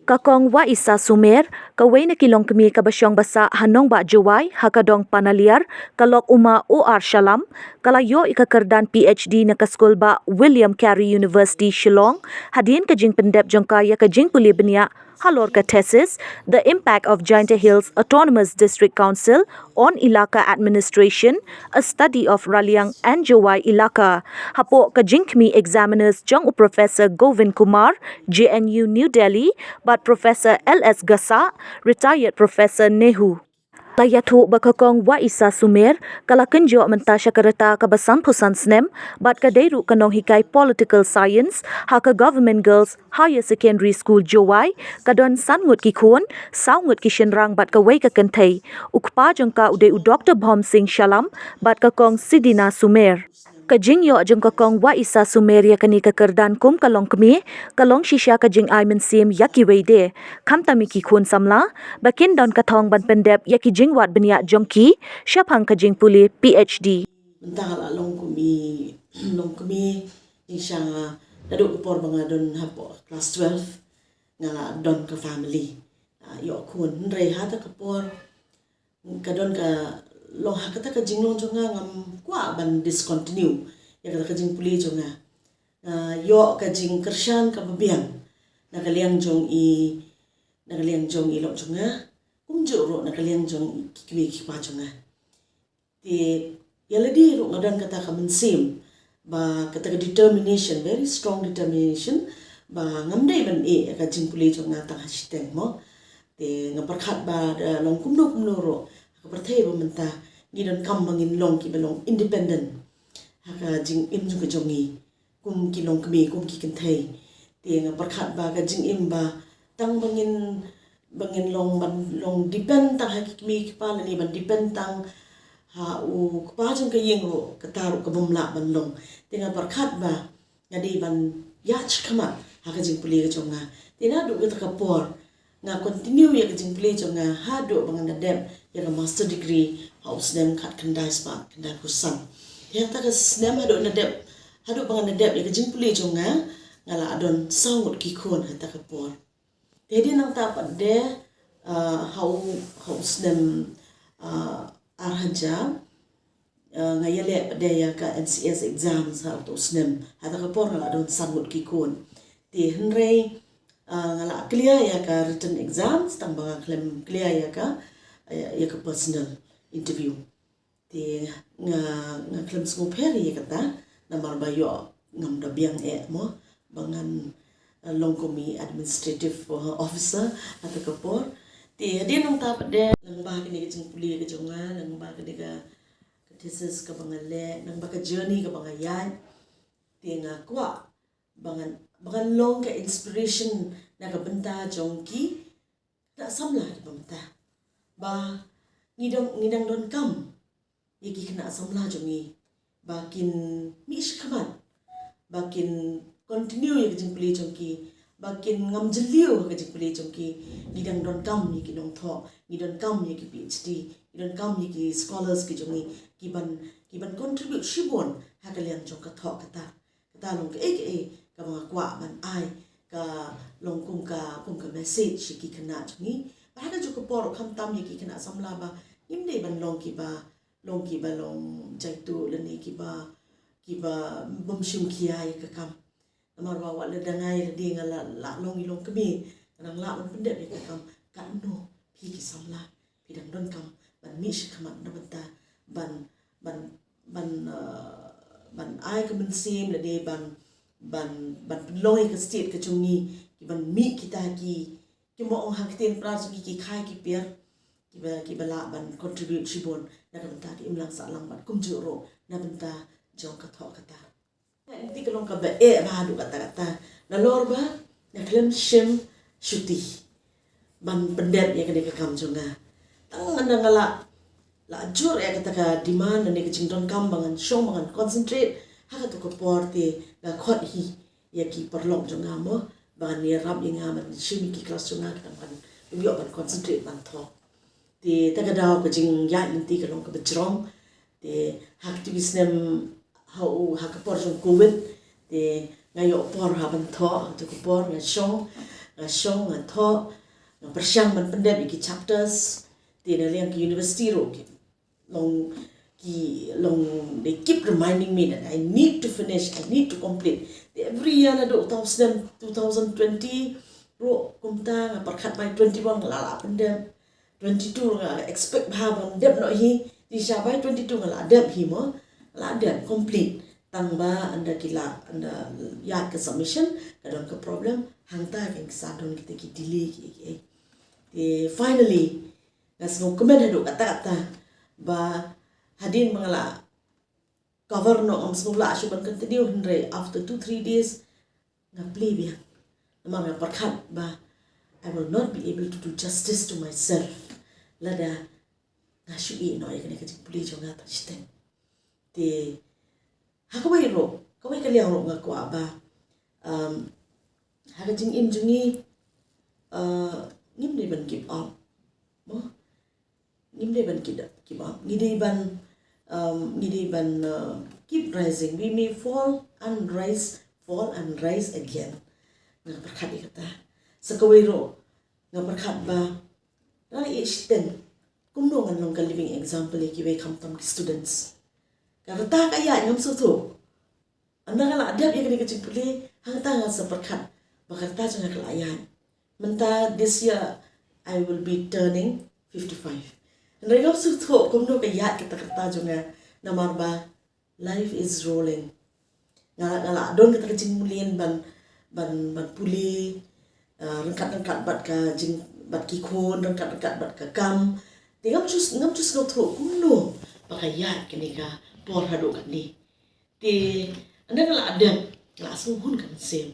Kakong wa isa Sumer, kawei na Longkmie kabasyong basah Nongbah Jowai Haka dong Panaliar, kalok uma OR Shallam, kalayo kyrdan Ph.D. naka skul ba William Carey University Shillong, hadien ka jingpyndep jongkaya ka jingpuli benia halor ka thesis, The Impact of Jaintia Hills Autonomous District Council on Elaka Administration, a study of Raliang and Jowai Elaka. Hapo ka Jingpyndep examiners jong Professor Govin Kumar, JNU New Delhi, but Professor L.S Gassah, retired Professor NEHU. Tayatu bakakong wa isa Sumer, kalakenjo mentasya Rta Kaba Snem, bat kadairu kanong hikai political science, Haka Government Girls Higher Secondary School Jowai, kadon Ngut Khun, Ngut Shenrang bat kawei ka kentay, ukpa jongka uday u Dr. Bhom Sing Challam, bat kakong Sidina Sumer. Kajing yo jong kakong wa isa Sumeria kani ka kyrdan kum Longkmie, kalong shisha kajing Mynsiem ya Kiwei de, kamtami Khun Samla, bakin don katong ban pendep ya jingwat benia jongki, syapang kajing puli Ph.D. Mentah Longkmie insya daduk kepor bangadon hapo class 12 ngala don ke family. Yo Khun hata kepor kadon ka long hakata ka jinglong jonga ngam kwa ban discontinue ya kata jing puli jonga yo ka jing kershan ka babiang nakaliang jong i lok jonga kumjo ro nakaliang jong kiwei kipa jonga ti yaladi ro ngadan kata ka Mynsiem ba kata ka determination, very strong determination ba ngamdai ban ka jing puli jonga tang hashtag mo ti ngaparkhat ba long kumno ro perthai mentah ni don kam bangin long ki belong independent haka jing im ju ka jongi kum ki Longkmie kum ki kenthai te nga perkhat ba ka jing im ba tang bangin long depend tang ha ki mi ki pa ni ban depend tang ha u pa jung ka yeng ro ka taru ka bumla ban long te nga perkhat ba ngadi ban yach khama haka jing puli ka jonga te na du ka por nga continue ya kajing play jonga hado bangan dep ya master degree house Snem kat kendai spa kendai kusan ya ta ka Snem hado na dep hado bangan dep ya kajing play jonga ngala adon Ngut Khun hata ka por jadi nang ta pade house Snem arhaja ngayale pade ya ka NCS exams ha to Snem hata ka por ngala adon Ngut Khun ti henrei ngala clear ya ka written exams tambah claim clear ya ka personal interview ti nga claim ngoperi ya kata namar bayo ngam da biang mo bangan Longkmie administrative officer atau kapor ti dia nang ta de nang ba kini ke puli ke jonga nang ba kini ka thesis ka bangale nang ba ka journey ka bangayan ti nga kwa bangan long ka inspiration na ka benta jongki tak Samla di benta ba ngidang don kam yaki kena Samla jongi bakin mish kamat bakin continue ya kajing peli jongki bakin ngam jeliu kajing peli jongki ngidang don kam yaki dong tho ngidang kam yaki Ph.D. ngidang kam yaki scholars ki jongi kiban contribute shibon hakalian jong ka tho kata long ka ka mga kwa man ai ka long kum ka message ki kena jungi ba ka ju ko por kham tam ki kena Samla ba imne ban long jaitu leni ki ba bom sim kiai ka kam amar ba wala dangai di ngala la long Longkmie nang la on pendek ka kam kan no ki Samla pidang don kam ban mish khamat na banta ban ai ka Mynsiem le de ban loy ka state ka chungi ki ban mi kita ki mo ong hakten pras ki khai ki pier ki bala ban contribute shibon na ka banta ki imlang sa lang ban kumju ro na banta jong ka tho kata nanti ka long ka ba ba du kata na lor ba na klem shim shuti ban pendep ya ka kam jonga tang ngala la jur ya kata ka demand ne ka jingdon kam bangan shong bangan concentrate haka to ko porte ga khot hi ya ki perlok jonga mo ban ni rap inga man shimi ki class jonga kan yo ban concentrate ban tho ti ta ga daw ko jing ya inti ka long ka bejrong ti activist nem hau haka por jong covid Ti ngayo por haban tho tu ko por nga shong nga tho nga persiang man pendep iki chapters ti Raliang University ro ki long they keep reminding me that I need to finish, I need to complete. Every year na do 2020 ro kumta nga parkhat by 21 nga la pendep 22 nga expect bhaban dep no hi di syabai 22 nga la dep hi mo la dep complete tangba anda kila anda ya ke submission kadang ke problem hangta ke sadon kita ki delay ki finally nas no comment hadu kata ba hadin mangala cover no am semula asyuban continue hundred after 2-3 days nga play biang namang nga parkhat ba I will not be able to do justice to myself lada nga syui no ay kani kajing puli jonga ta chiten ti hakawai ro kawai kaliang ro nga kwa ba hakajing injungi ngim de ban keep up mo ngim de ban keep up ngide ban keep rising. We may fall and rise again. Nga berkat kata. Sakawiro nga berkat ba na iishten kumdongan long living example ni Kiwei kamtam students. Karata kaya ngam suto. Anda kala adab ya kini kecing puli hangta nga sa berkat bakarta jang kelayan. Menta this year I will be turning 55. Nagam suto kumno kaya kita kata jang namar ba life is rolling. Ngala don kita kecing mulien ban puli rengkat bat ka jing bat ki khon rengkat bat ka kam tingam cus no tro kumno pakaya kini ka por hado kan ni ti anda ngala ada ngala suhun kan sem